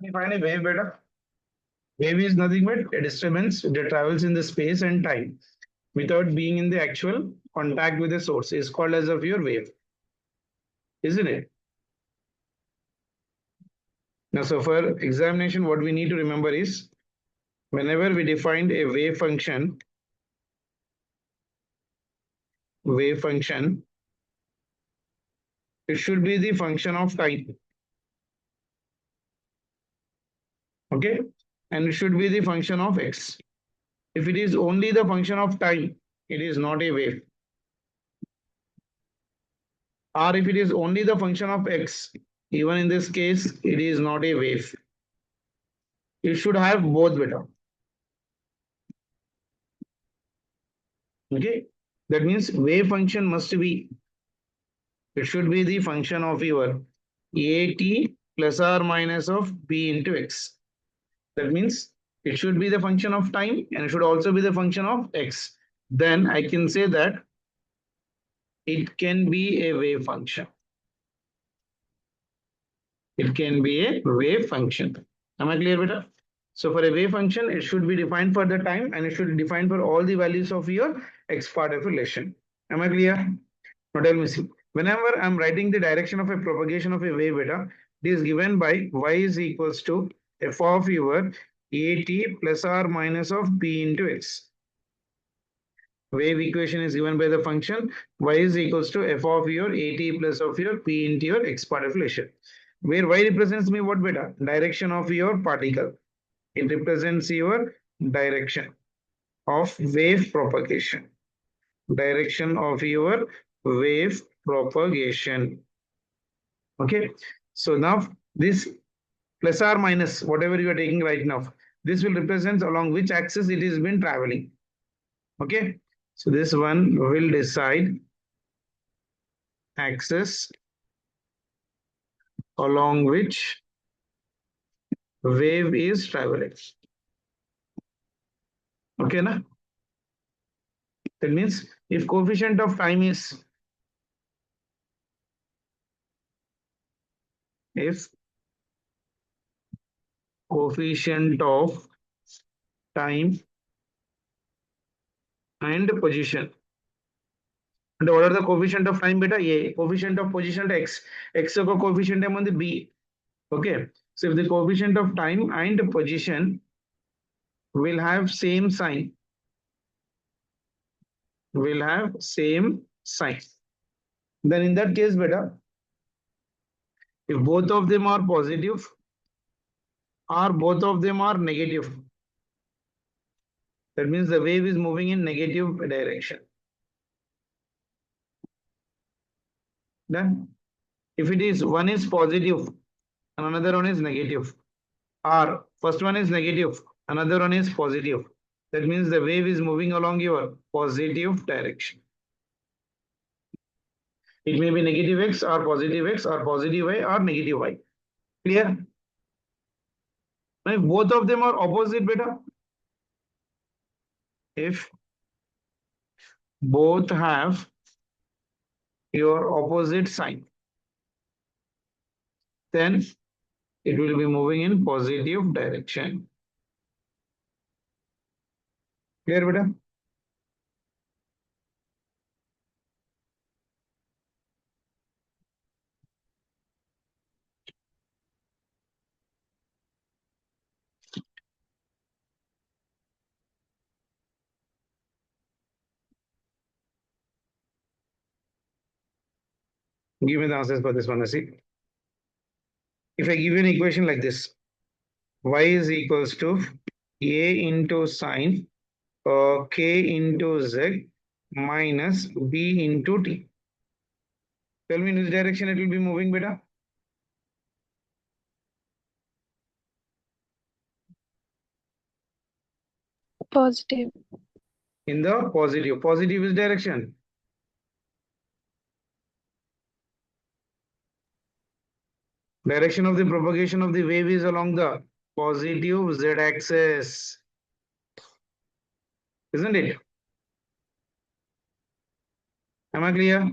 Define a wave better. Wave is nothing but a disturbance that travels in the space and time without being in the actual contact with the source. Is called as a pure wave, isn't it? Now, so for examination, what we need to remember is whenever we defined a wave function, it should be the function of time. Okay, and it should be the function of x. If it is only the function of time, it is not a wave. Or if it is only the function of x, even in this case, it is not a wave. It should have both beta. Okay, that means wave function must be, it should be the function of your at plus or minus of b into x. That means it should be the function of time and it should also be the function of x. Then I can say that it can be a wave function. It can be a wave function. Am I clear, beta? So for a wave function, it should be defined for the time and it should be defined for all the values of your x part of relation. Am I clear? Now tell me, see, whenever I'm writing the direction of a propagation of a wave beta, it is given by y is equals to f of your at plus or minus of b into x. Wave equation is given by the function y is equals to f of your at plus of your p into your x part of relation. Where y represents me what beta? Direction of your particle. It represents your direction of wave propagation. Direction of your wave propagation. Okay. So now this plus or minus, whatever you are taking right now, this will represent along which axis it has been traveling. Okay. So this one will decide axis along which wave is traveling. Okay, na? That means if coefficient of time is, if coefficient of time and position. And what are the coefficient of time beta? A. Coefficient of position x. X का coefficient है मतलब b. Okay. So if the coefficient of time and position will have same sign, then in that case beta, if both of them are positive or both of them are negative, that means the wave is moving in negative direction. Then if it is one is positive and another one is negative, or first one is negative, another one is positive, that means the wave is moving along your positive direction. It may be negative x or positive y or negative y. Clear? If both of them are opposite beta, if both have your opposite sign, then it will be moving in positive direction. Clear beta? Give me the answers for this one. See, if I give you an equation like this, y is equals to a into sine k into z minus b into t. Tell me in which direction it will be moving, beta? Positive. In the positive. Positive is direction. Direction of the propagation of the wave is along the positive z-axis. Isn't it? Am I clear?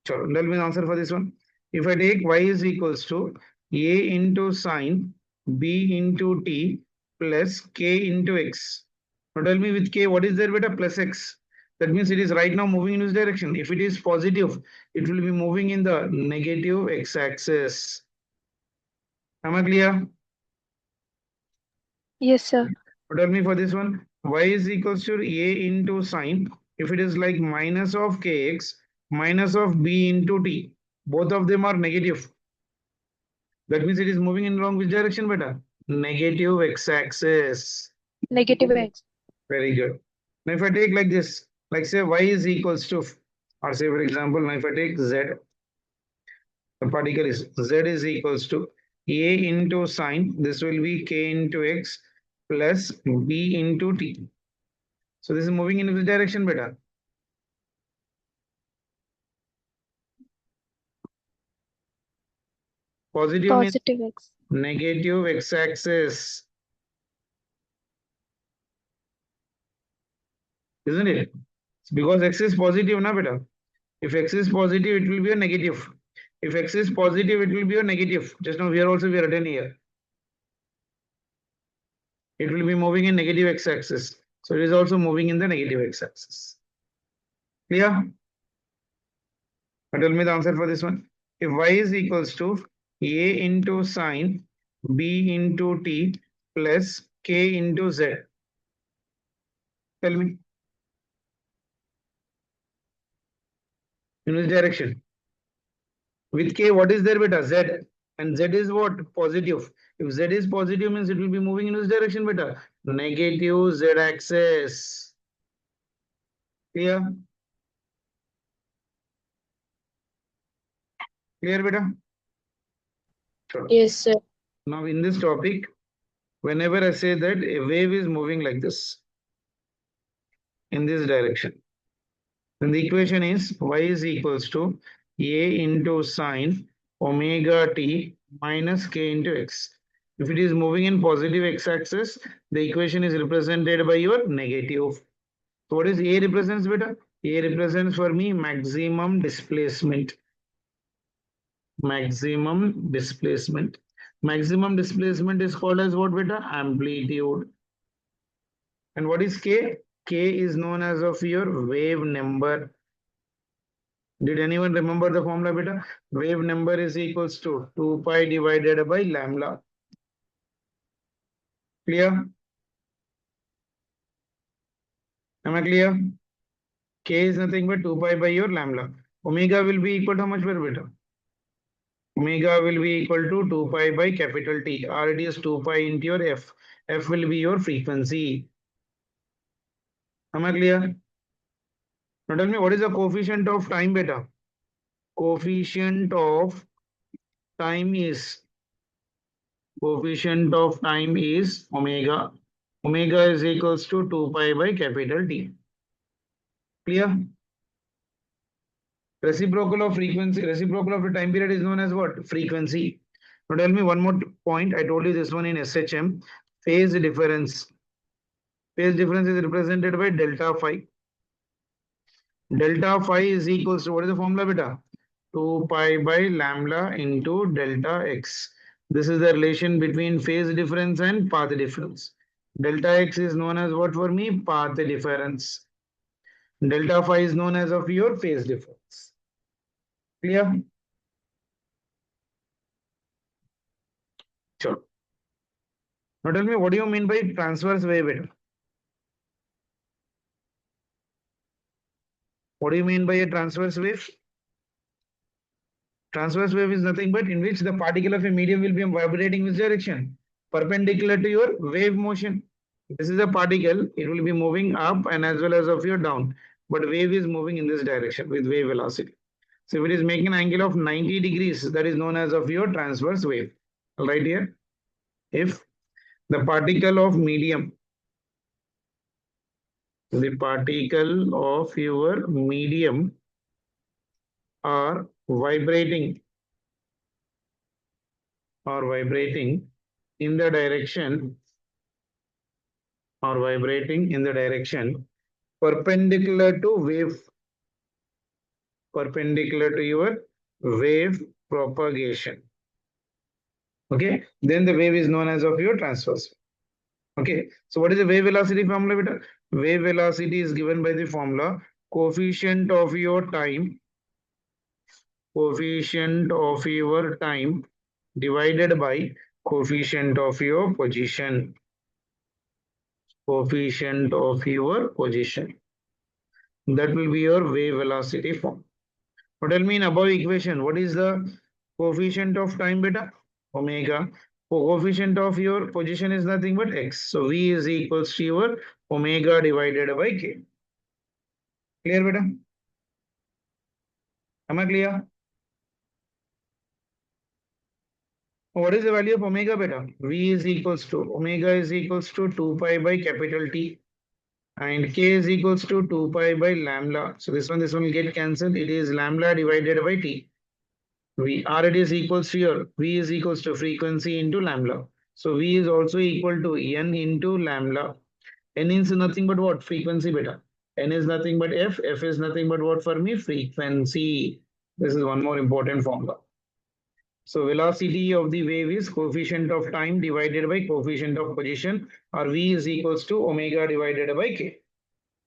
Sure. Let me answer for this one. If I take y is equals to A into sine B into t plus k into x. Now tell me with k, what is there beta? Plus x. That means it is right now moving in this direction. If it is positive, it will be moving in the negative x-axis. Am I clear? Yes, sir. Tell me for this one, y is equals to a into sine. If it is like minus of kx minus of b into t, both of them are negative. That means it is moving in wrong which direction, beta? Negative x-axis. Negative x. Very good. Now if I take like this, like say y is equals to, or say for example, now if I take z, the particle is z is equals to a into sine, this will be k into x plus b into t. So this is moving in which direction, beta? Positive means Positive x. negative x-axis, isn't it? Because x is positive, na beta. If x is positive, it will be a negative. If x is positive, it will be a negative. Just now here also we are written here. It will be moving in negative x-axis. So it is also moving in the negative x-axis. Clear? But tell me the answer for this one. If y is equals to a into sine b into t plus k into z. Tell me. In which direction? With k, what is there beta? Z. And z is what? Positive. If z is positive means it will be moving in which direction beta? Negative z axis. Clear? Clear beta? Sure. Yes, sir. Now in this topic, whenever I say that a wave is moving like this, in this direction, then the equation is y is equals to a into sine omega t minus k into x. If it is moving in positive x-axis, the equation is represented by your negative. So what is A represents beta? A represents for me maximum displacement. Maximum displacement. Maximum displacement is called as what beta? Amplitude. And what is K? K is known as of your wave number. Did anyone remember the formula beta? Wave number is equals to 2 pi divided by lambda. Clear? Am I clear? K is nothing but 2 pi by your lambda. Omega will be equal to how much per beta? Omega will be equal to 2 pi by capital T, or it is 2 pi into your F. F will be your frequency. Am I clear? Now tell me what is the coefficient of time beta? Coefficient of time is omega. Omega is equals to 2 pi by capital T. Clear? Reciprocal of frequency, reciprocal of the time period is known as what? Frequency. Now tell me one more point. I told you this one in SHM. Phase difference. Phase difference is represented by delta phi. Delta phi is equals to what is the formula beta? 2 pi by lambda into delta x. This is the relation between phase difference and path difference. Delta x is known as what for me? Path difference. Delta phi is known as of your phase difference. Clear? Sure. Now tell me what do you mean by transverse wave beta? What do you mean by a transverse wave? Transverse wave is nothing but in which the particle of a medium will be vibrating which direction? Perpendicular to your wave motion. This is a particle, it will be moving up and as well as of your down. But wave is moving in this direction with wave velocity. So if it is making an angle of 90 degrees, that is known as of your transverse wave. Right here. If the particle of medium, the particle of your medium are vibrating in the direction perpendicular to your wave propagation. Okay, then the wave is known as of your transverse. Okay, so what is the wave velocity formula, beta? Wave velocity is given by the formula coefficient of your time, coefficient of your time divided by coefficient of your position, coefficient of your position. That will be your wave velocity form. What tell me in above equation, what is the coefficient of time, beta? Omega. Coefficient of your position is nothing but x. So V is equals to your omega divided by k. Clear, beta? Am I clear? What is the value of omega, beta? V is equals to omega is equals to 2 pi by capital T and k is equals to 2 pi by lambda. So this one will get cancelled. It is lambda divided by T. V R it is equals to here. V is equals to frequency into lambda. So V is also equal to N into lambda. N is nothing but what? Frequency, beta. N is nothing but F. F is nothing but what for me? Frequency. This is one more important formula. So velocity of the wave is coefficient of time divided by coefficient of position, or V is equals to omega divided by K.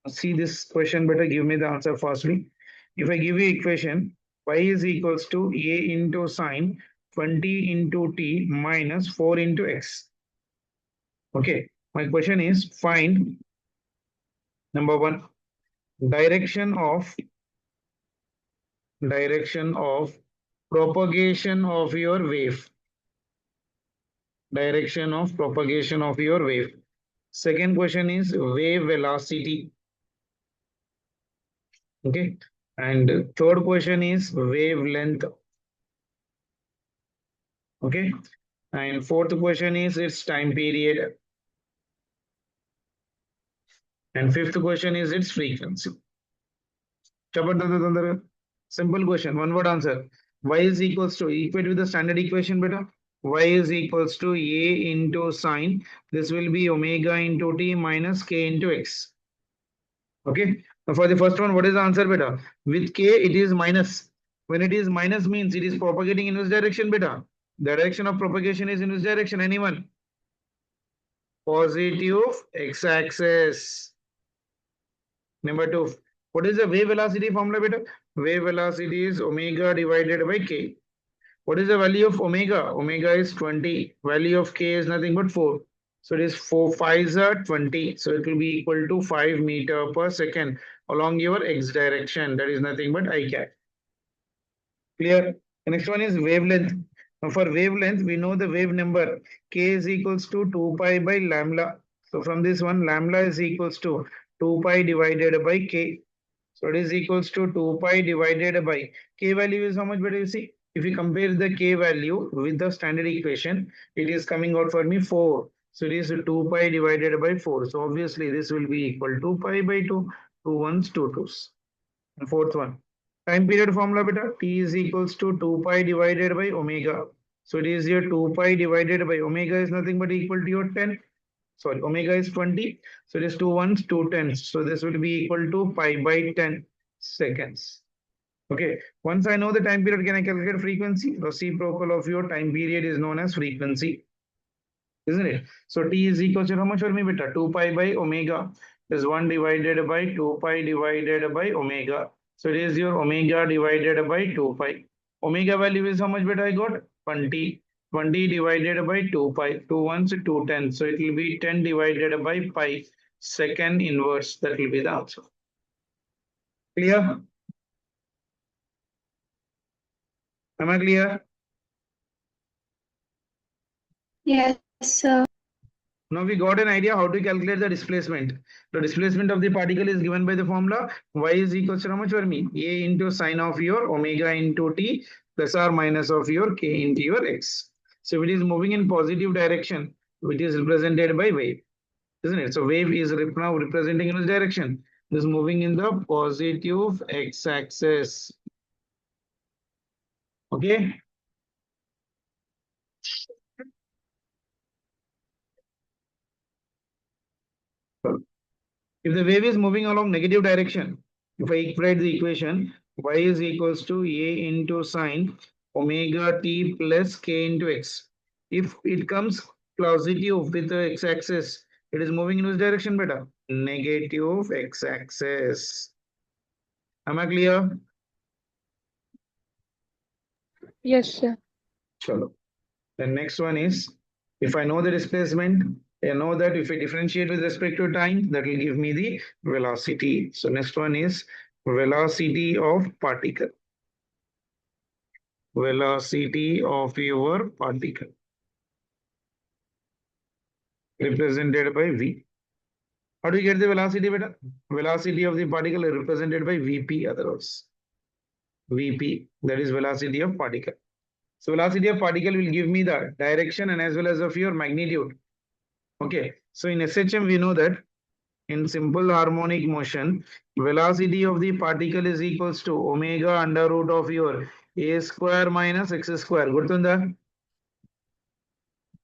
See this question, better give me the answer firstly. If I give you equation, y is equals to a into sine 20 into t minus 4 into x. Okay, my question is find number one, direction of propagation of your wave. Direction of propagation of your wave. Second question is wave velocity. Okay, and third question is wavelength. Okay, and fourth question is its time period. And fifth question is its frequency. Simple question, one word answer. Y is equals to, equate with the standard equation, beta. Y is equals to A into sine. This will be omega into t minus k into x. Okay. Now for the first one, what is the answer, beta? With k, it is minus. When it is minus means it is propagating in which direction, beta? The direction of propagation is in which direction? Anyone? Positive x-axis. Number two, what is the wave velocity formula, beta? Wave velocity is omega divided by k. What is the value of omega? Omega is 20. Value of k is nothing but 4. So it is 4 5s are 20. So it will be equal to 5 meter per second along your x direction. That is nothing but I cat. Clear? The next one is wavelength. Now for wavelength, we know the wave number. K is equals to 2 pi by lambda. So from this one, lambda is equals to 2 pi divided by k. So it is equals to 2 pi divided by k value is how much, better you see? If you compare the k value with the standard equation, it is coming out for me 4. So it is 2 pi divided by 4. So obviously this will be equal to pi by 2, 2 ones, 2 twos. And fourth one, time period formula, beta, t is equals to 2 pi divided by omega. So it is your 2 pi divided by omega is nothing but equal to your 10. Sorry, omega is 20. So it is 2 ones, 2 tens. So this will be equal to pi by 10 seconds. Okay, once I know the time period, can I calculate frequency? Reciprocal of your time period is known as frequency, isn't it? So t is equal to how much for me, beta? 2 pi by omega is 1 divided by 2 pi divided by omega. So it is your omega divided by 2 pi. Omega value is how much, beta? I got 20. 20 divided by 2 pi. 2 ones, 2 tens. So it will be 10 divided by pi second inverse. That will be the answer. Clear? Am I clear? Yes, sir. Now we got an idea how to calculate the displacement. The displacement of the particle is given by the formula y is equals to how much for me? A into sine of your omega into t plus or minus of your k into your x. So if it is moving in positive direction, which is represented by wave, isn't it? So wave is now representing in which direction? It is moving in the positive x-axis. Okay. If the wave is moving along negative direction, if I equate the equation, y is equals to a into sine omega t plus k into x. If it comes positive with the x-axis, it is moving in which direction, beta? Negative x-axis. Am I clear? Yes, sir. Chalo. The next one is, if I know the displacement, I know that if I differentiate with respect to time, that will give me the velocity. So next one is velocity of particle. Velocity of your particle represented by V. How do you get the velocity, beta? Velocity of the particle is represented by Vp otherwise. Vp, that is velocity of particle. So velocity of particle will give me the direction and as well as of your magnitude. Okay, so in SHM we know that in simple harmonic motion, velocity of the particle is equals to omega under root of your a square minus x square. Gurtunda?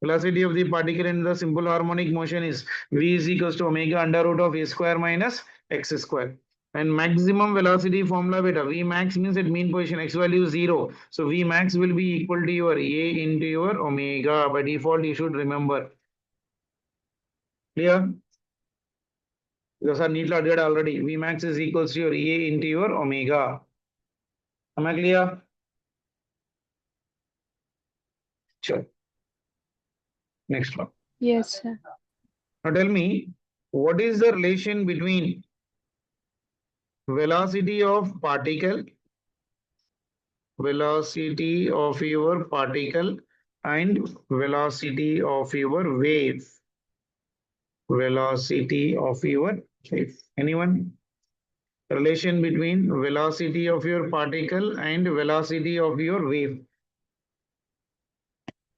Velocity of the particle in the simple harmonic motion is v is equals to omega under root of a square minus x square. And maximum velocity formula beta, V max means at mean position, x value is 0. So V max will be equal to your A into your omega. By default, you should remember. Clear? Because our neat did already. V max is equals to your A into your omega. Am I clear? Sure. Next one. Yes, sir. Now tell me, what is the relation between velocity of particle, velocity of your particle, and velocity of your wave? Velocity of your wave. Anyone? Relation between velocity of your particle and velocity of your wave.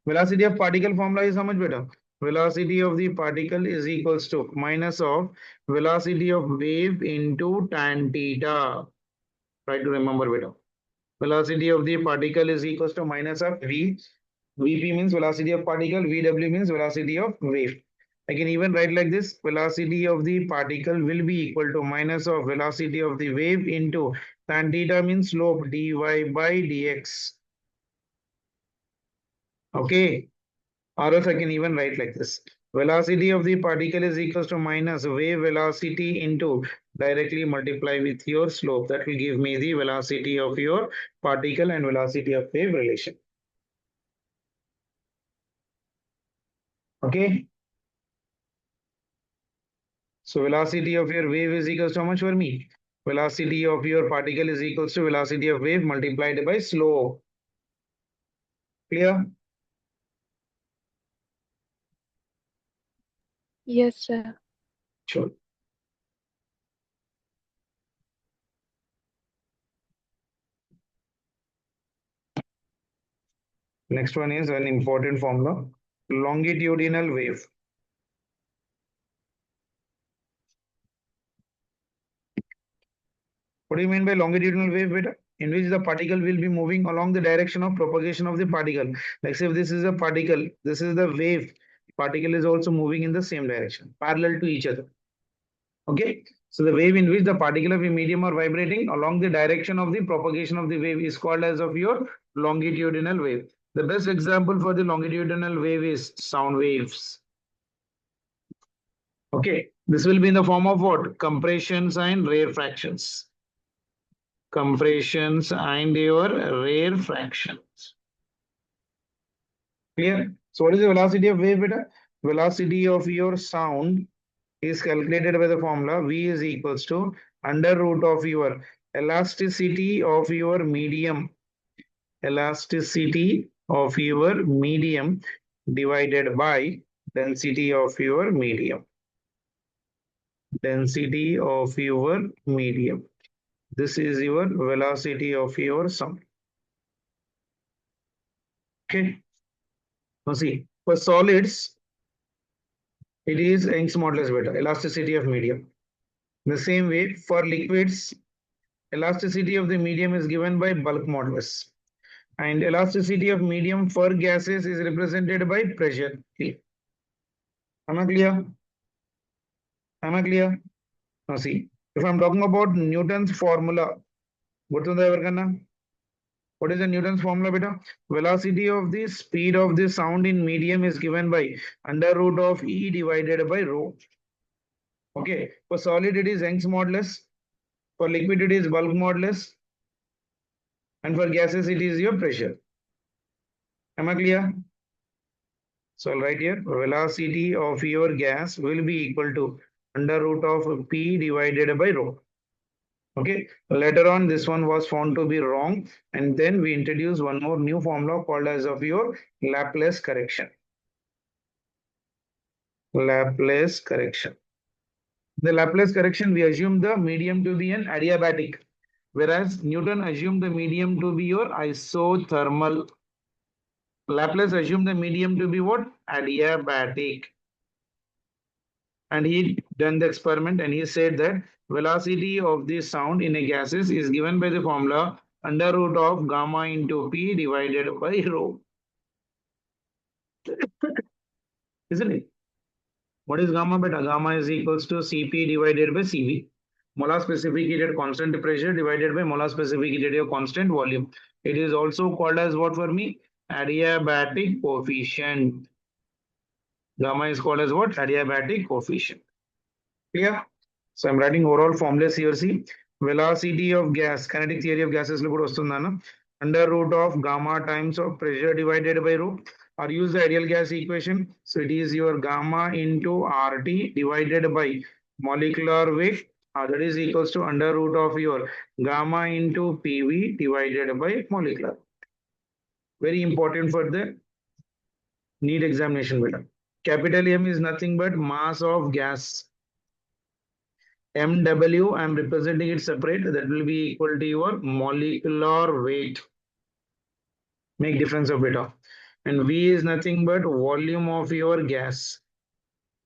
Velocity of particle formula is how much better? Velocity of the particle is equals to minus of velocity of wave into tan theta. Try to remember better. Velocity of the particle is equals to minus of V. Vp means velocity of particle, Vw means velocity of wave. I can even write like this, velocity of the particle will be equal to minus of velocity of the wave into tan theta means slope dy by dx. Okay, or else I can even write like this. Velocity of the particle is equals to minus wave velocity into directly multiply with your slope. That will give me the velocity of your particle and velocity of wave relation. Okay. So velocity of your wave is equals to how much for me? Velocity of your particle is equals to velocity of wave multiplied by slope. Clear? Yes, sir. Sure. Next one is an important formula. Longitudinal wave. What do you mean by longitudinal wave, beta? In which the particle will be moving along the direction of propagation of the particle. Like say if this is a particle, this is the wave. Particle is also moving in the same direction, parallel to each other. Okay. So the wave in which the particle of a medium are vibrating along the direction of the propagation of the wave is called as of your longitudinal wave. The best example for the longitudinal wave is sound waves. Okay. This will be in the form of what? Compressions and rarefactions. Compressions and your rarefactions. Clear? So what is the velocity of wave, beta? Velocity of your sound is calculated by the formula V is equals to under root of your elasticity of your medium. Elasticity of your medium divided by density of your medium. Density of your medium. This is your velocity of your sound. Okay. Now see, for solids, it is Young's modulus beta, elasticity of medium. The same way for liquids, elasticity of the medium is given by bulk modulus. And elasticity of medium for gases is represented by pressure. Am I clear? Am I clear? Now see, if I'm talking about Newton's formula, what is the What is the Newton's formula, beta? Velocity of the speed of the sound in medium is given by under root of E divided by rho. Okay, for solid it is Young's modulus, for liquid it is bulk modulus, and for gases it is your pressure. Am I clear? So I'll write here velocity of your gas will be equal to under root of P divided by rho. Okay, later on this one was found to be wrong, and then we introduce one more new formula called as of your Laplace correction. Laplace correction. The Laplace correction, we assume the medium to be an adiabatic, whereas Newton assumed the medium to be your isothermal. Laplace assumed the medium to be what? Adiabatic. And he done the experiment and he said that velocity of the sound in a gases is given by the formula under root of gamma into P divided by rho. Isn't it? What is gamma beta? Gamma is equals to Cp divided by Cv. Molar specific heat at constant pressure divided by molar specific heat at your constant volume. It is also called as what for me? Adiabatic coefficient. Gamma is called as what? Adiabatic coefficient. Clear? So I'm writing overall formulas here. See, velocity of gas, kinetic theory of gases lo kuda vastundana, under root of gamma times of pressure divided by rho, or use the ideal gas equation. So it is your gamma into RT divided by molecular weight, that is equals to under root of your gamma into PV divided by molecular. Very important for the NEET examination, beta. Capital M is nothing but mass of gas. MW, I'm representing it separate. That will be equal to your molecular weight. Make difference of beta. And V is nothing but volume of your gas.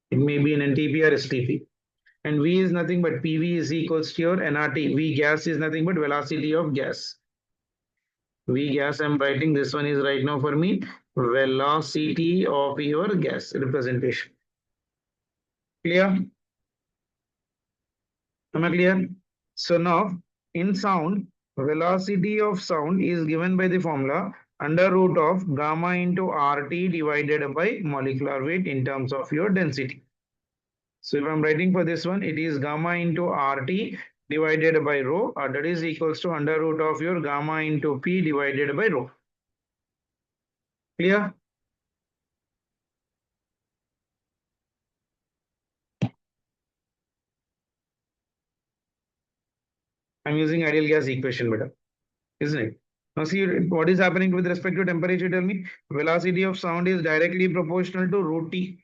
It may be an NTP or STP. And V is nothing but PV is equals to your nRT. V gas is nothing but velocity of gas. V gas, I'm writing this one is right now for me velocity of your gas representation. Clear? Am I clear? So now in sound, velocity of sound is given by the formula under root of gamma into RT divided by molecular weight in terms of your density. So if I'm writing for this one, it is gamma into RT divided by rho, or that is equals to under root of your gamma into P divided by rho. Clear? I'm using ideal gas equation, beta, isn't it? Now see what is happening with respect to temperature. Tell me, velocity of sound is directly proportional to root T.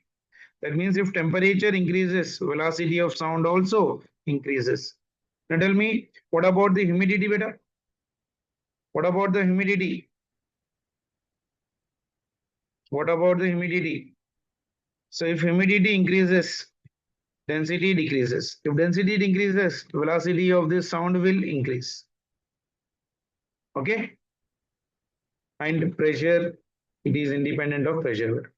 That means if temperature increases, velocity of sound also increases. Now tell me, what about the humidity, beta? What about the humidity? What about the humidity? So if humidity increases, density decreases. If density decreases, velocity of this sound will increase. Okay? And pressure, it is independent of pressure.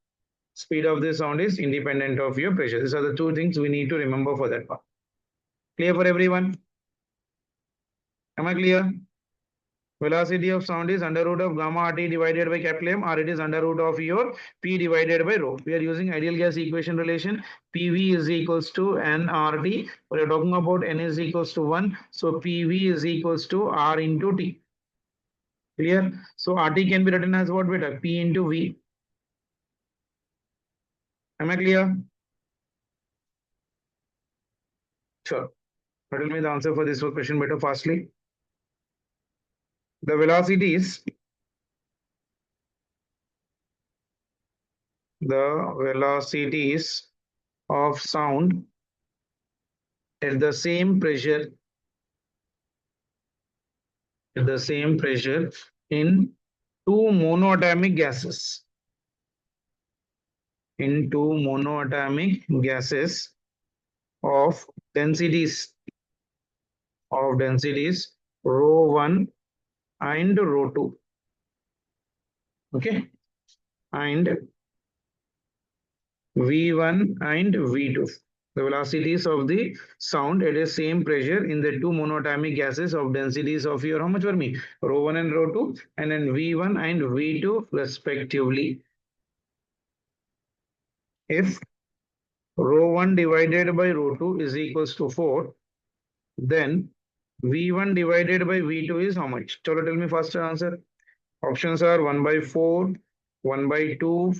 Speed of the sound is independent of your pressure. These are the two things we need to remember for that part. Clear for everyone? Am I clear? Velocity of sound is under root of gamma RT divided by capital M, or it is under root of your P divided by rho. We are using ideal gas equation relation. PV is equals to nRT. We are talking about N is equals to 1. So PV is equals to R into T. Clear? So RT can be written as what, beta? P into V. Am I clear? Sure. Tell me the answer for this question better fastly. The velocities of sound at the same pressure in two monoatomic gases. In two monoatomic gases of densities rho 1 and rho 2. Okay, and V1 and V2. The velocities of the sound at the same pressure in the two monatomic gases of densities of your, how much for me? Rho1 and rho2, and then V1 and V2 respectively. If rho1 divided by rho2 is equals to 4, then V1 divided by V2 is how much? Chalo, tell me faster answer. Options are 1 by 4, 1 by 2,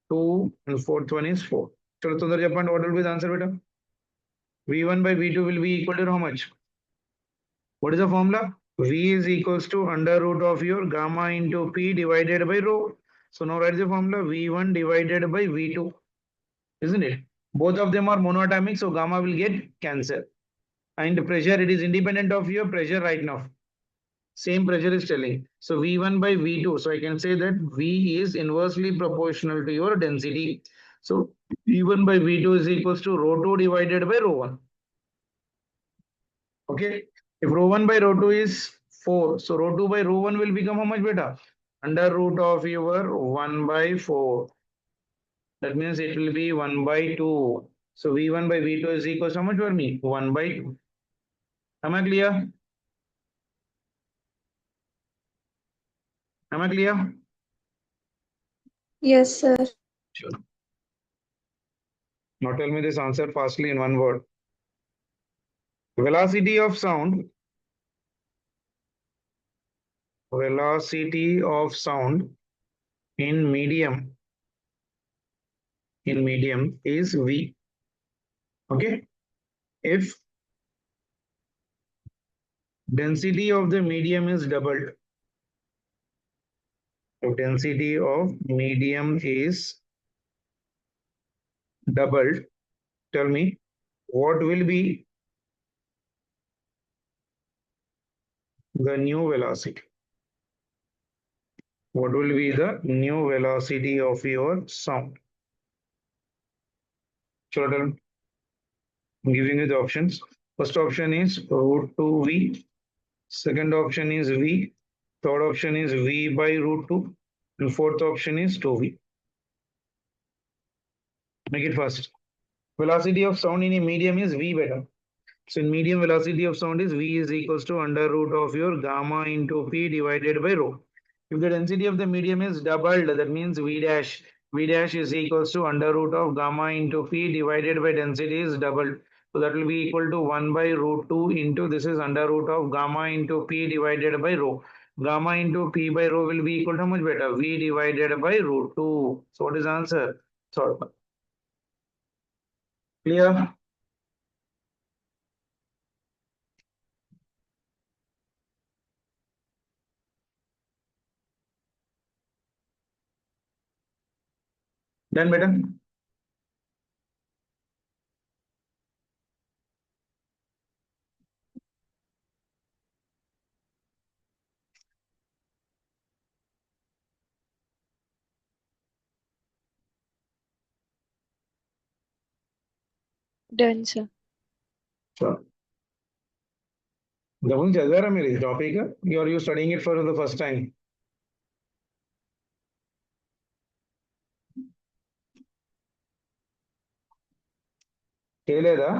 2, and fourth one is 4. Chalo, Sundar Japan, what will be the answer, beta? V1 by V2 will be equal to how much? What is the formula? V is equals to under root of your gamma into P divided by rho. So now write the formula V1 divided by V2, isn't it? Both of them are monatomic, so gamma will get cancelled. And pressure, it is independent of your pressure right now. Same pressure is telling. So V1 by V2. So I can say that V is inversely proportional to your density. So V1 by V2 is equals to rho2 divided by rho1. Okay. If rho1 by rho2 is 4, so rho2 by rho1 will become how much, beta? Under root of your 1 by 4. That means it will be 1 by 2. So V1 by V2 is equals to how much for me? 1 by 2. Am I clear? Am I clear? Yes, sir. Sure. Now tell me this answer fastly in one word. Velocity of sound in medium is V. Okay. If density of the medium is doubled, if density of medium is doubled, tell me what will be the new velocity? What will be the new velocity of your sound? Children, I'm giving you the options. First option is root 2V. Second option is V. Third option is V by root 2. And fourth option is 2V. Make it fast. Velocity of sound in a medium is V beta. So in medium, velocity of sound is V is equals to under root of your gamma into P divided by rho. If the density of the medium is doubled, that means V dash. V dash is equals to under root of gamma into P divided by density is doubled. So that will be equal to 1 by root 2 into this is under root of gamma into P divided by rho. Gamma into P by rho will be equal to how much better? V divided by root 2. So what is the answer? Third one. Clear? Done, better? Done, sir. Sure. Dhaval Jazara मेरे topic है or you studying it for the first time? చేయలేదా?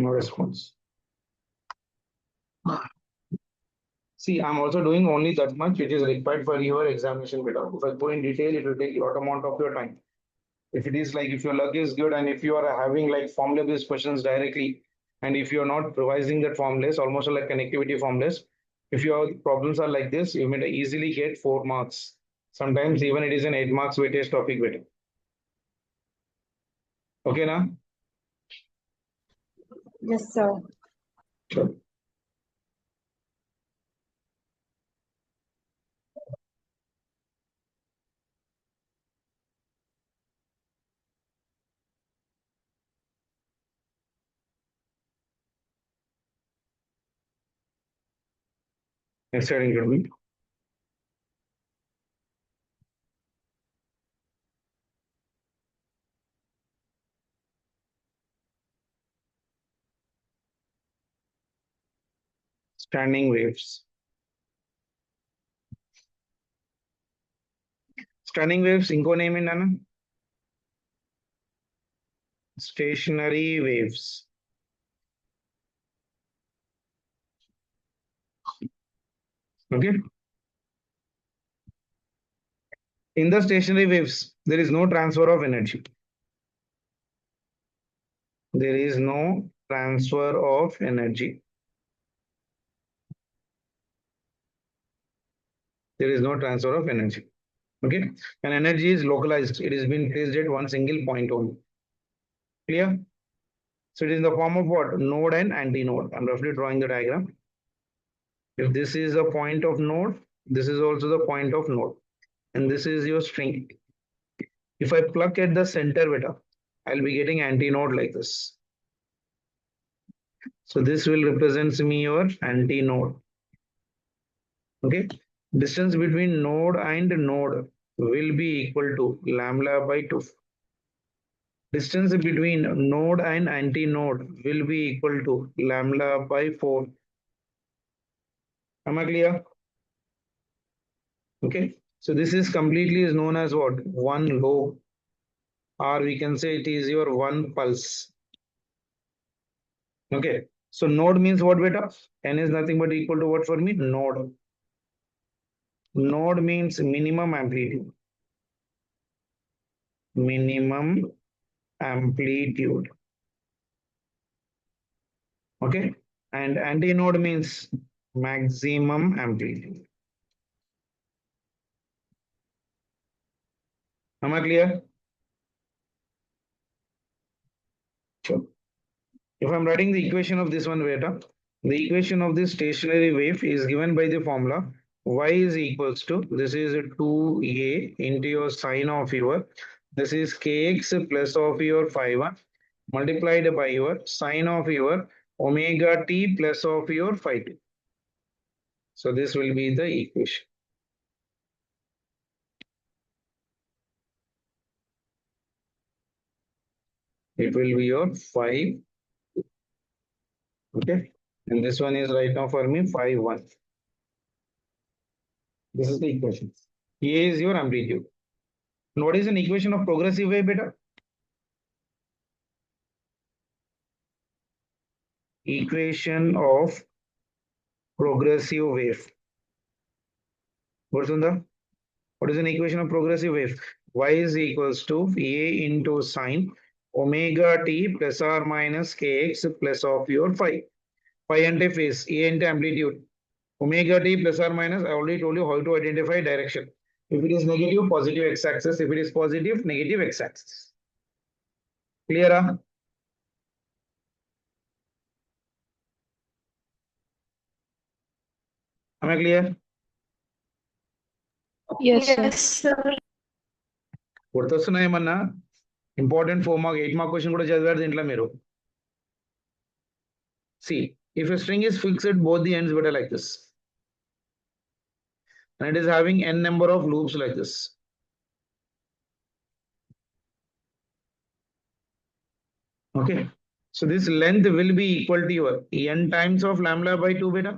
No response. See, I'm also doing only that much which is required for your examination beta. If I go in detail, it will take a lot amount of your time. If it is like if your luck is good and if you are having like formula based questions directly, and if you are not revising that formulas, almost like connectivity formulas, if your problems are like this, you may easily get 4 marks. Sometimes even it is an 8 marks weightage topic beta. Okay, now? Yes, sir. Sure. Exciting, good. Standing waves. Standing waves, inko name in Nana? Stationary waves. Okay. In the stationary waves, there is no transfer of energy. There is no transfer of energy. There is no transfer of energy. Okay. And energy is localized. It is being placed at one single point only. Clear? So it is in the form of what? Node and antinode. I'm roughly drawing the diagram. If this is a point of node, this is also the point of node. And this is your string. If I pluck at the center beta, I'll be getting antinode like this. So this will represent me your antinode. Okay. Distance between node and node will be equal to lambda by 2. Distance between node and antinode will be equal to lambda by 4. Am I clear? Okay. So this is completely is known as what? One lobe, or we can say it is your one pulse. Okay. So node means what beta? N is nothing but equal to what for me? Node. Node means minimum amplitude. Minimum amplitude. Okay. And antinode means maximum amplitude. Am I clear? Sure. If I'm writing the equation of this one beta, the equation of this stationary wave is given by the formula y is equals to, this is 2a into your sine of your, this is kx plus of your phi 1 multiplied by your sine of your omega t plus of your phi 2. So this will be the equation. It will be your 5. Okay. And this one is right now for me phi 1. This is the equation. A is your amplitude. And what is an equation of progressive wave beta? Equation of progressive wave. What is an equation of progressive wave? Y is equals to A into sine omega t plus or minus kx plus of your phi. Phi and phase, A into amplitude. Omega t plus or minus, I already told you how to identify direction. If it is negative, positive x-axis. If it is positive, negative x-axis. Clear? Am I clear? Yes, sir. గుర్తొస్తున్నాయి ఏమన్నా important 4 mark 8 mark question కూడా చదివారు దీంట్లో మీరు. See, if a string is fixed both the ends better like this, and it is having n number of loops like this. Okay, so this length will be equal to your n times of lambda by 2 beta,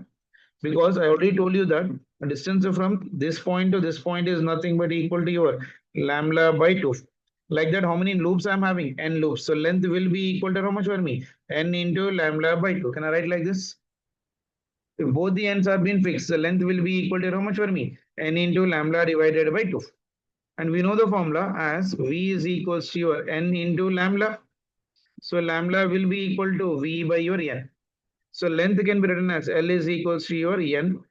because I already told you that the distance from this point to this point is nothing but equal to your lambda by 2. Like that, how many loops I'm having? N loops. So length will be equal to how much for me? N into lambda by 2. Can I write like this? If both the ends are being fixed, the length will be equal to how much for me? N into lambda divided by 2. And we know the formula as V is equals to your N into lambda. So lambda will be equal to V by your N. So length can be written as L is equals to your N.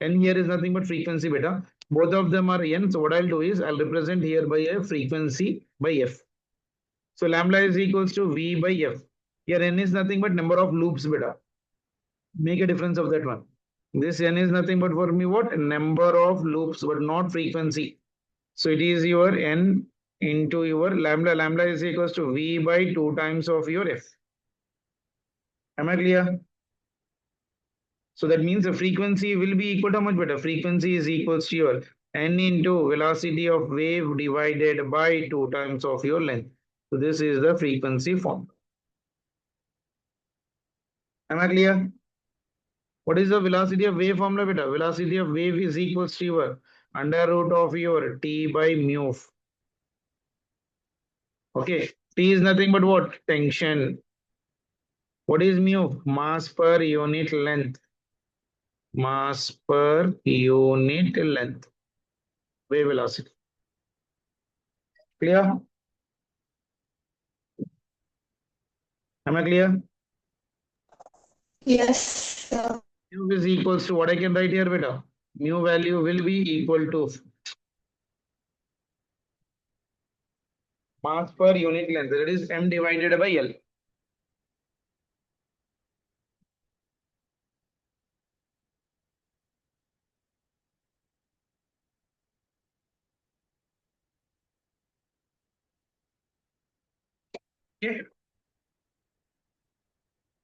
N here is nothing but frequency beta. Both of them are N. So what I'll do is I'll represent here by a frequency by F. So lambda is equals to V by F. Here N is nothing but number of loops beta. Make a difference of that one. This N is nothing but for me what? Number of loops, but not frequency. So it is your N into your lambda. Lambda is equals to V by 2 times of your F. Am I clear? So that means the frequency will be equal to how much better? Frequency is equals to your N into velocity of wave divided by 2 times of your length. So this is the frequency form. Am I clear? What is the velocity of wave formula, beta? Velocity of wave is equals to your under root of your T by mu. Okay, T is nothing but what? Tension. What is mu? Mass per unit length. Mass per unit length. Wave velocity. Clear? Am I clear? Yes, sir. Mu is equals to what I can write here, beta? Mu value will be equal to mass per unit length. That is m divided by L. Okay.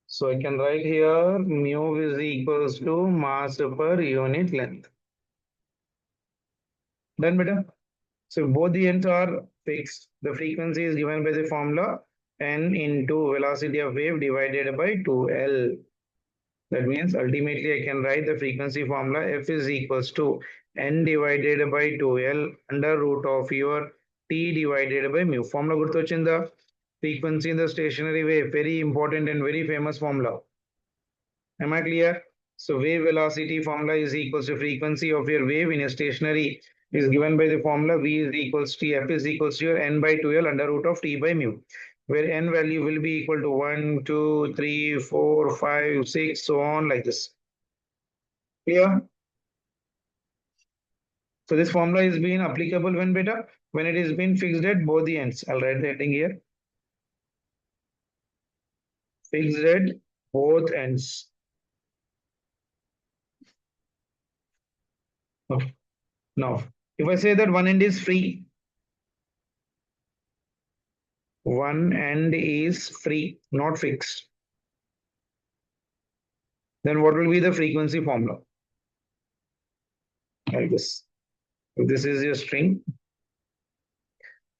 So I can write here mu is equals to mass per unit length. Done, beta? So both the ends are fixed. The frequency is given by the formula n into velocity of wave divided by 2L. That means ultimately I can write the frequency formula F is equals to n divided by 2L under root of your T divided by mu. Formula gurtochinda. Frequency in the stationary wave, very important and very famous formula. Am I clear? So wave velocity formula is equals to frequency of your wave in a stationary is given by the formula V is equals to F is equals to your n by 2L under root of T by mu, where n value will be equal to 1, 2, 3, 4, 5, 6, so on like this. Clear? So this formula is being applicable when beta? When it is been fixed at both the ends. I'll write the heading here. Fixed at both ends. Okay. Now, if I say that one end is free, one end is free, not fixed, then what will be the frequency formula? Like this. If this is your string,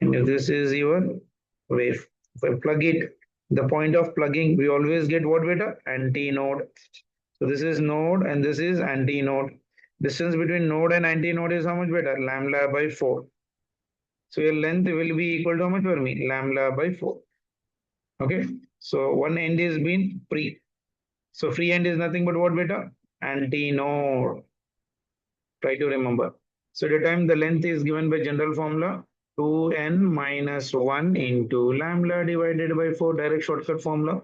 and if this is your wave, if I plug it, the point of plugging, we always get what beta? Antinode. So this is node and this is antinode. Distance between node and antinode is how much beta? Lambda by 4. So your length will be equal to how much for me? Lambda by 4. Okay. So one end is being free. So free end is nothing but what beta? Antinode. Try to remember. So at the time the length is given by general formula 2n minus 1 into lambda divided by 4, direct shortcut formula.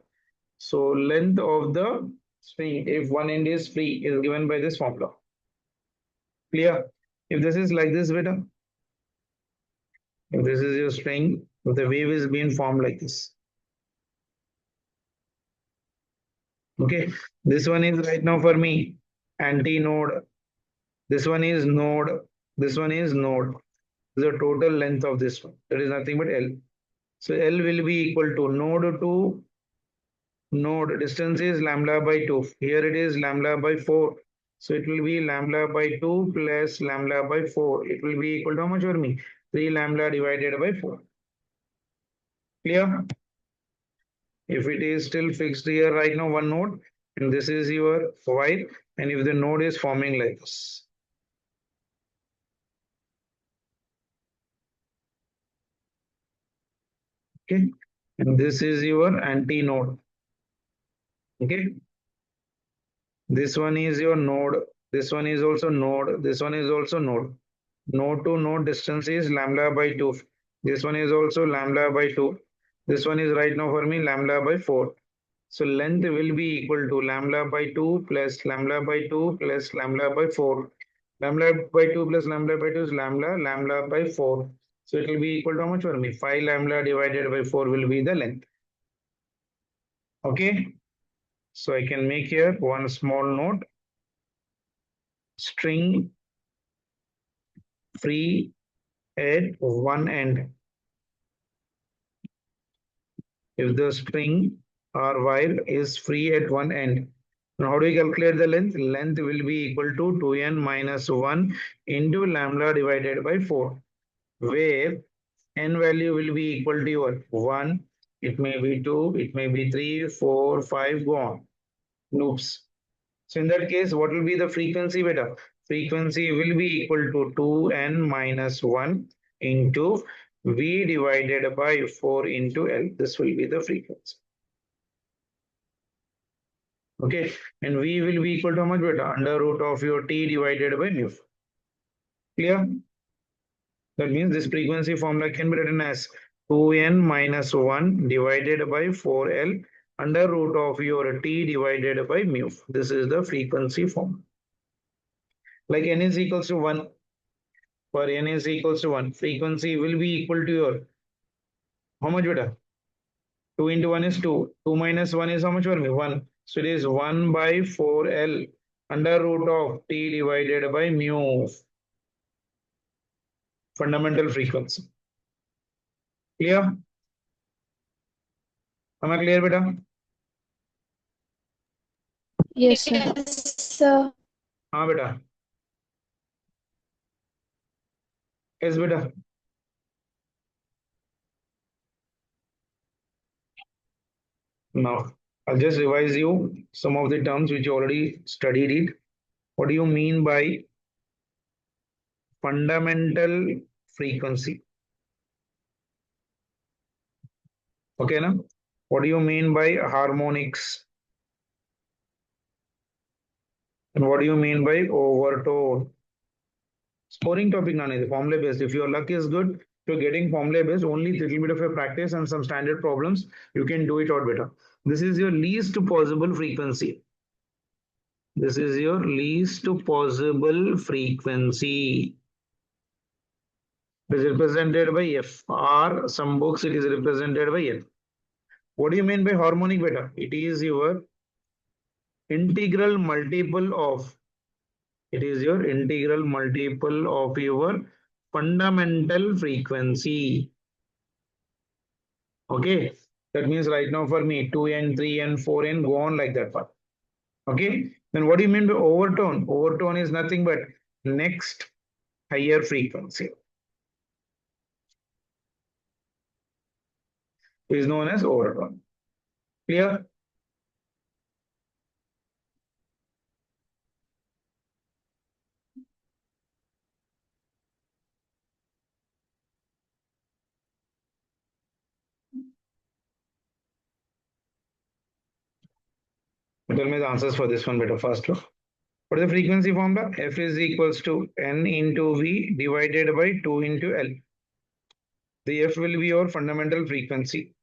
So length of the string, if one end is free, is given by this formula. Clear? If this is like this beta, if this is your string, if the wave is being formed like this. Okay, this one is right now for me antinode. This one is node. This one is node. The total length of this one. That is nothing but L. So L will be equal to node to node. Distance is lambda by 2. Here it is lambda by 4. So it will be lambda by 2 plus lambda by 4. It will be equal to how much for me? 3 lambda divided by 4. Clear? If it is still fixed here right now, one node, and this is your wire, and if the node is forming like this. Okay, and this is your anti-node. Okay, this one is your node, this one is also node, this one is also node. Node to node distance is lambda by 2. This one is also lambda by 2. This one is right now for me lambda by 4. So length will be equal to lambda by 2 plus lambda by 2 plus lambda by 4. Lambda by 2 plus lambda by 2 is lambda, lambda by 4. So it will be equal to how much for me? 5 lambda divided by 4 will be the length. Okay. So I can make here one small note. String free at one end. If the string or wire is free at one end. Now how do we calculate the length? Length will be equal to 2n minus 1 into lambda divided by 4. Where n value will be equal to your 1, it may be 2, it may be 3, 4, 5, go on. Loops. So in that case, what will be the frequency beta? Frequency will be equal to 2n minus 1 into V divided by 4 into L. This will be the frequency. Okay, and V will be equal to how much beta? Under root of your T divided by mu. Clear? That means this frequency formula can be written as 2n minus 1 divided by 4L under root of your T divided by mu. This is the frequency form. Like n is equals to 1, for n is equals to 1, frequency will be equal to your, how much beta? 2 into 1 is 2. 2 minus 1 is how much for me? 1. So it is 1 by 4L under root of T divided by mu. Fundamental frequency. Clear? Am I clear, beta? Yes, sir. Yes, sir. हाँ बेटा. Yes, beta. Now, I'll just revise you some of the terms which you already studied it. What do you mean by fundamental frequency? Okay, na? What do you mean by harmonics? And what do you mean by overtone? Scoring topic none is formula based. If your luck is good, if you're getting formula based, only little bit of a practice and some standard problems, you can do it out better. This is your least possible frequency. This is your least possible frequency. It is represented by F, or some books it is represented by L. What do you mean by harmonic beta? It is your integral multiple of, it is your integral multiple of your fundamental frequency. Okay, that means right now for me 2n, 3n, 4n, go on like that part. Okay, then what do you mean by overtone? Overtone is nothing but next higher frequency. It is known as overtone. Clear? Tell me the answers for this one better first. What is the frequency formula? F is equals to N into V divided by 2 into L. The F will be your fundamental frequency.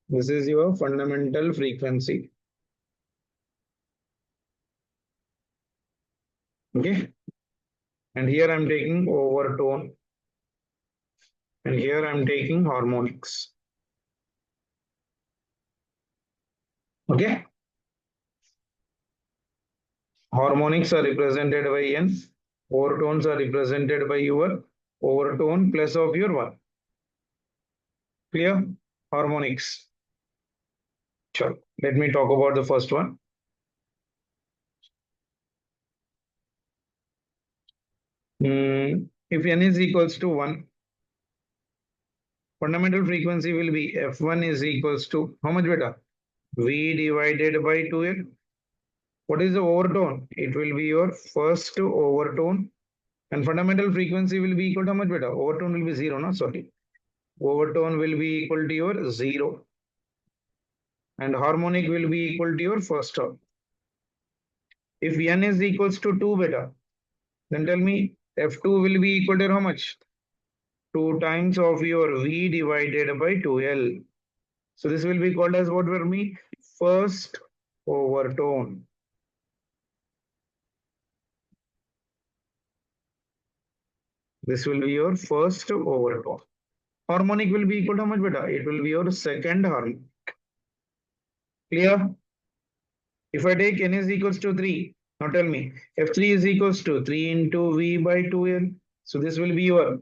This is your fundamental frequency. Okay. And here I'm taking overtone. And here I'm taking harmonics. Okay. Harmonics are represented by N. Overtones are represented by your overtone plus of your 1. Clear? Harmonics. Sure. Let me talk about the first one. If n is equals to 1, fundamental frequency will be f1 is equals to how much beta? V divided by 2l. What is the overtone? It will be your first overtone, and fundamental frequency will be equal to how much beta? Overtone will be 0, no? Sorry. Overtone will be equal to your 0. And harmonic will be equal to your first term. If n is equals to 2 beta, then tell me f2 will be equal to how much? 2 times of your V divided by 2L. So this will be called as what for me? First overtone. This will be your first overtone. Harmonic will be equal to how much beta? It will be your second harmonic. Clear? If I take n is equals to 3, now tell me, f3 is equals to 3 into V by 2L. So this will be your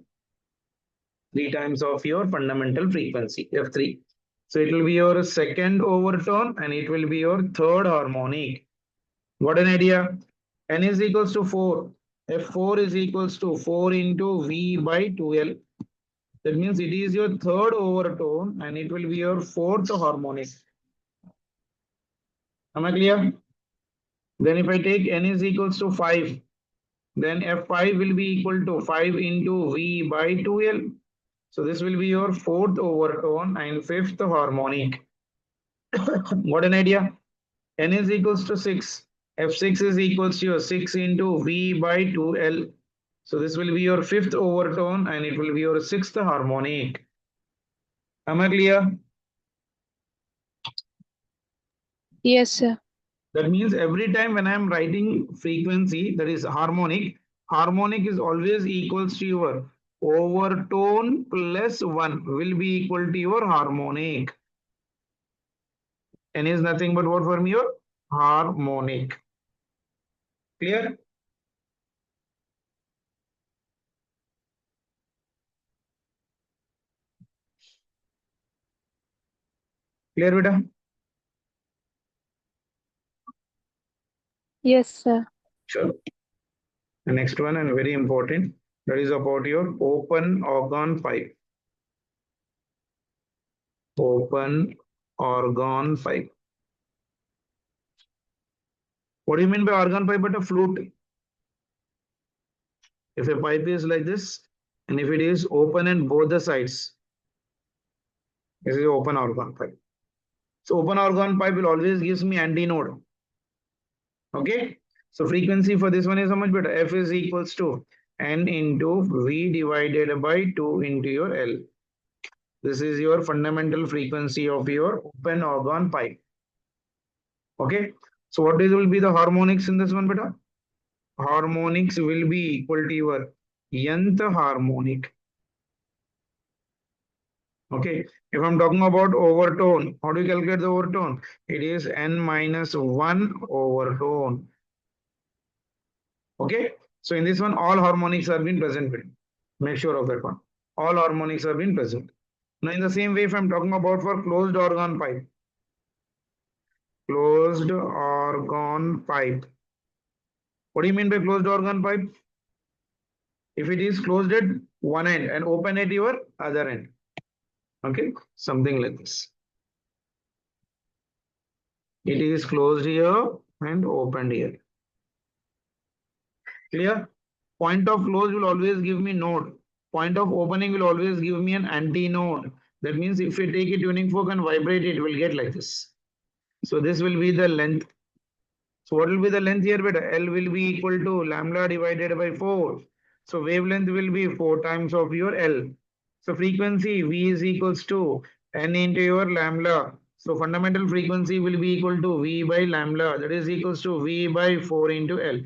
3 times of your fundamental frequency, f3. So it will be your second overtone and it will be your third harmonic. What an idea. N is equals to 4. F4 is equals to 4 into V by 2L. That means it is your third overtone and it will be your fourth harmonic. Am I clear? Then if I take n is equals to 5, then F5 will be equal to 5 into V by 2L. So this will be your fourth overtone and fifth harmonic. Got an idea? N is equals to 6. F6 is equals to your 6 into V by 2L. So this will be your fifth overtone and it will be your sixth harmonic. Am I clear? Yes, sir. That means every time when I am writing frequency, that is harmonic, harmonic is always equals to your overtone plus 1 will be equal to your harmonic. N is nothing but what for me? Your harmonic. Clear? Clear, beta? Yes, sir. Sure. The next one and very important, that is about your open organ pipe. Open organ pipe. What do you mean by organ pipe? But a flute. If a pipe is like this, and if it is open in both the sides, this is open organ pipe. So open organ pipe will always gives me antinode. Okay. So frequency for this one is how much better? F is equals to N into V divided by 2 into your L. This is your fundamental frequency of your open organ pipe. Okay. So what will be the harmonics in this one, beta? Harmonics will be equal to your nth harmonic. Okay. If I'm talking about overtone, how do you calculate the overtone? It is n minus 1 overtone. Okay. So in this one, all harmonics are being present. Make sure of that one. All harmonics are being present. Now in the same way, if I'm talking about for closed organ pipe, closed organ pipe. What do you mean by closed organ pipe? If it is closed at one end and open at your other end. Okay, something like this. It is closed here and opened here. Clear? Point of close will always give me node. Point of opening will always give me an antinode. That means if we take a tuning fork and vibrate it, will get like this. So this will be the length. So what will be the length here, beta? L will be equal to lambda divided by 4. So wavelength will be 4 times of your L. So frequency V is equals to N into your lambda. So fundamental frequency will be equal to V by lambda. That is equals to V by 4 into L.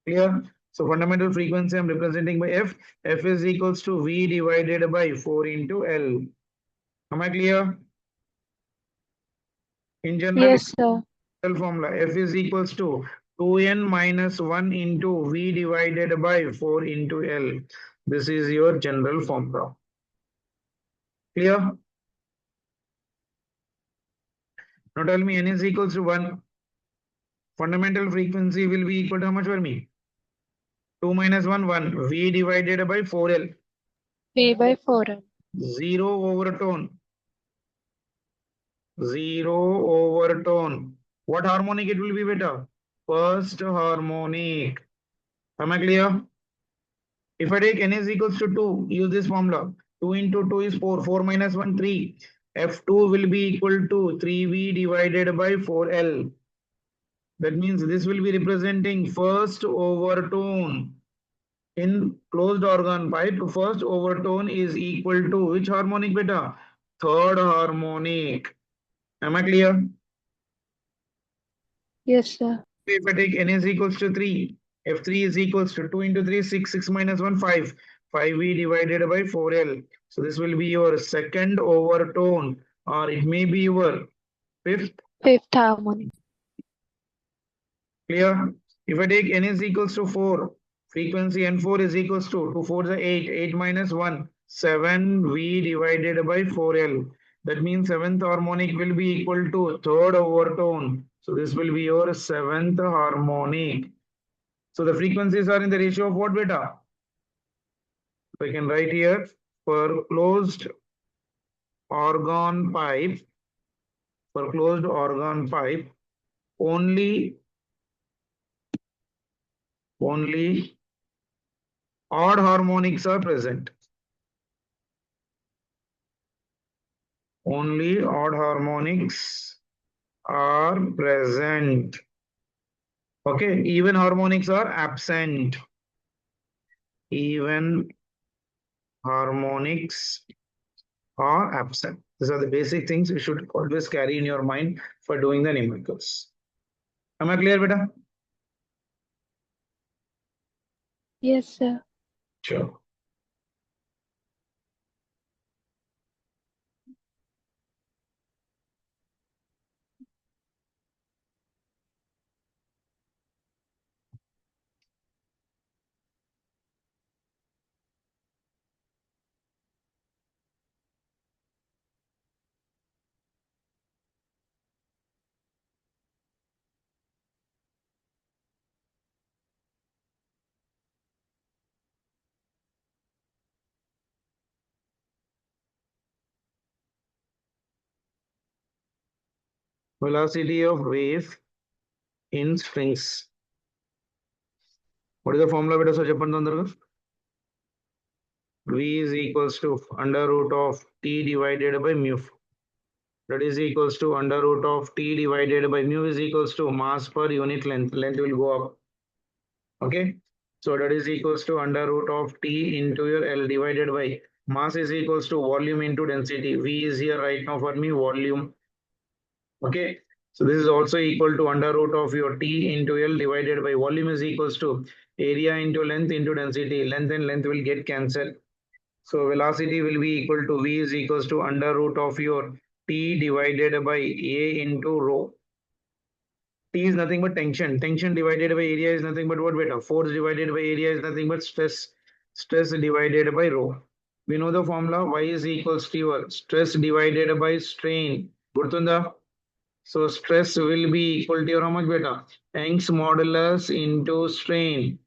Clear? So fundamental frequency I'm representing by F. F is equals to V divided by 4 into L. Am I clear? In general, Yes, sir. formula F is equals to 2n minus 1 into V divided by 4 into L. This is your general formula. Clear? Now tell me n is equals to 1. Fundamental frequency will be equal to how much for me? 2 minus 1, 1. V divided by 4L. V by 4. 0 overtone. 0 overtone. What harmonic it will be, beta? First harmonic. Am I clear? If I take n is equals to 2, use this formula. 2 into 2 is 4. 4 minus 1, 3. F2 will be equal to 3V divided by 4L. That means this will be representing first overtone. In closed organ pipe, first overtone is equal to which harmonic, beta? Third harmonic. Am I clear? Yes, sir. If I take n is equals to 3, F3 is equals to 2 into 3, 6, 6 minus 1, 5. 5V divided by 4L. So this will be your second overtone, or it may be your fifth. Fifth harmonic. Clear? If I take n is equals to 4, frequency n4 is equals to 2 4 is 8, 8 minus 1, 7V divided by 4L. That means seventh harmonic will be equal to third overtone. So this will be your seventh harmonic. So the frequencies are in the ratio of what, beta? So I can write here for closed organ pipe, only odd harmonics are present. Only odd harmonics are present. Okay, even harmonics are absent. Even harmonics are absent. These are the basic things you should always carry in your mind for doing the numericals. Am I clear, beta? Yes, sir. Sure. Velocity of wave in strings. What is the formula, beta? So చెప్పండి తొందరగా. V is equals to under root of T divided by mu. That is equals to under root of T divided by mu is equals to mass per unit length. Length will go up. Okay. So that is equals to under root of T into your L divided by mass is equals to volume into density. V is here right now for me volume. Okay. So this is also equal to under root of your T into L divided by volume is equals to area into length into density. Length and length will get cancelled. So velocity will be equal to V is equals to under root of your T divided by A into rho. T is nothing but tension. Tension divided by area is nothing but what, beta? Force divided by area is nothing but stress. Stress divided by rho. We know the formula Y is equals to your stress divided by strain. Gurtunda? So stress will be equal to your how much, beta? Young's modulus into strain.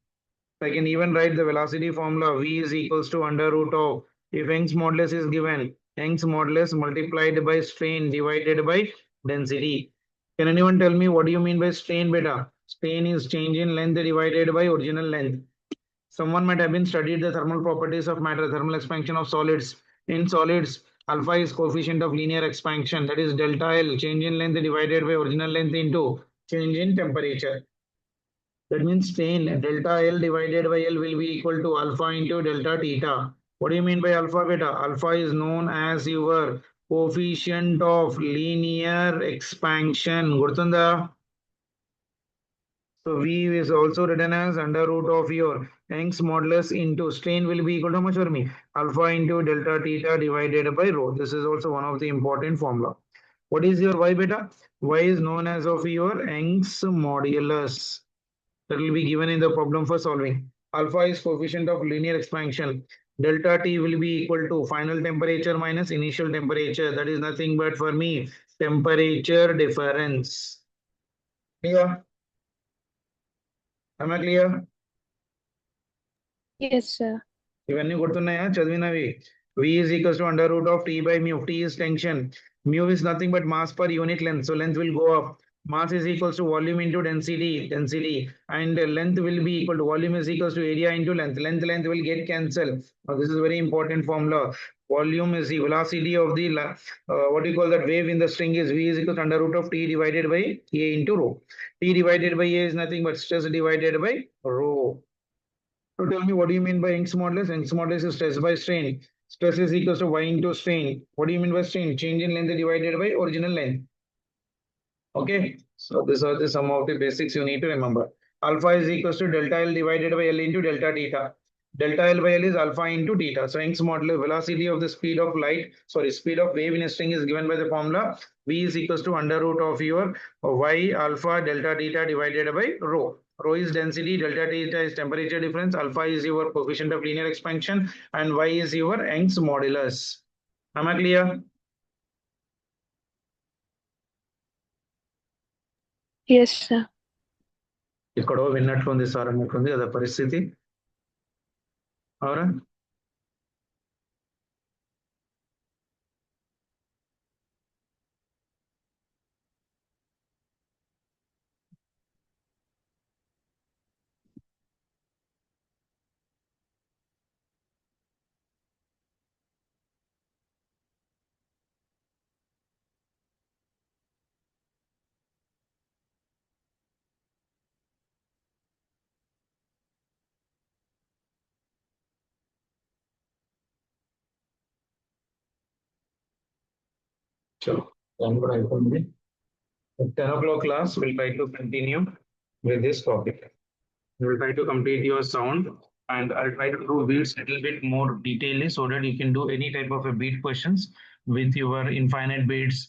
I can even write the velocity formula V is equals to under root of, if Young's modulus is given, Young's modulus multiplied by strain divided by density. Can anyone tell me what do you mean by strain, beta? Strain is change in length divided by original length. Someone might have been studied the thermal properties of matter, thermal expansion of solids. In solids, alpha is coefficient of linear expansion, that is delta L, change in length divided by original length into change in temperature. That means strain delta L divided by L will be equal to alpha into delta theta. What do you mean by alpha, beta? Alpha is known as your coefficient of linear expansion. Gurtunda? So V is also written as under root of your Young's modulus into strain will be equal to how much for me? Alpha into delta theta divided by rho. This is also one of the important formula. What is your Y, beta? Y is known as of your Young's modulus. That will be given in the problem for solving. Alpha is coefficient of linear expansion. Delta T will be equal to final temperature minus initial temperature. That is nothing but for me temperature difference. Clear? Am I clear? Yes, sir. ఇవన్నీ గుర్తున్నాయా చదివినవి? V is equals to under root of T by mu. T is tension. Mu is nothing but mass per unit length. So length will go up. Mass is equals to volume into density. And length will be equal to volume is equals to area into length. Length will get cancelled. Now this is very important formula. Volume is the velocity of the what do you call that wave in the string is V is equal to under root of T divided by A into rho. T divided by A is nothing but stress divided by rho. So tell me, what do you mean by Young's modulus? Young's modulus is stress by strain. Stress is equals to Y into strain. What do you mean by strain? Change in length divided by original length. Okay, so these are the some of the basics you need to remember. Alpha is equals to delta L divided by L into delta theta. Delta L by L is alpha into theta. So Young's modulus velocity of the speed of light, speed of wave in a string is given by the formula V is equals to under root of your Y alpha delta theta divided by rho. Rho is density, delta theta is temperature difference, alpha is your coefficient of linear expansion, and Y is your Young's modulus. Am I clear? Yes, sir. ఇక్కడో విన్నట్లుంది sir అన్నట్లుంది కదా పరిస్థితి. అవునా? So, time కూడా అయిపోయింది. At 10 o'clock class, we'll try to continue with this topic. We'll try to complete your sound and I'll try to do beats a little bit more detailedly so that you can do any type of a beat questions with your infinite beats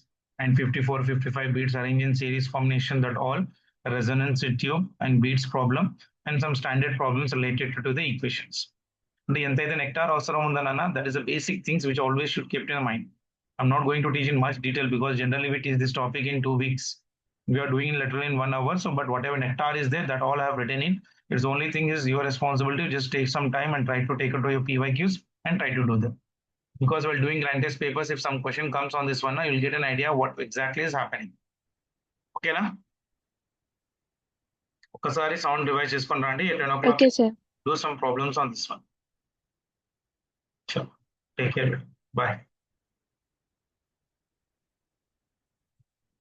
and 54, 55 beats arranged in series combination that all resonance with you and beats problem and some standard problems related to the equations. The entire nectar అవసరం ఉందన్న, that is the basic things which always should keep in mind. I'm not going to teach in much detail because generally we teach this topic in 2 weeks. We are doing literally in 1 hour. So, but whatever nectar is there, that all I have written in. It's the only thing is your responsibility. Just take some time and try to take it to your PYQs and try to do them. Because while doing grand test papers, if some question comes on this one, you'll get an idea what exactly is happening. Okay, na? ఒకసారి sound device చేసుకొని రండి. At 10 o'clock, Okay, sir. do some problems on this one. Sure. Take care. Bye.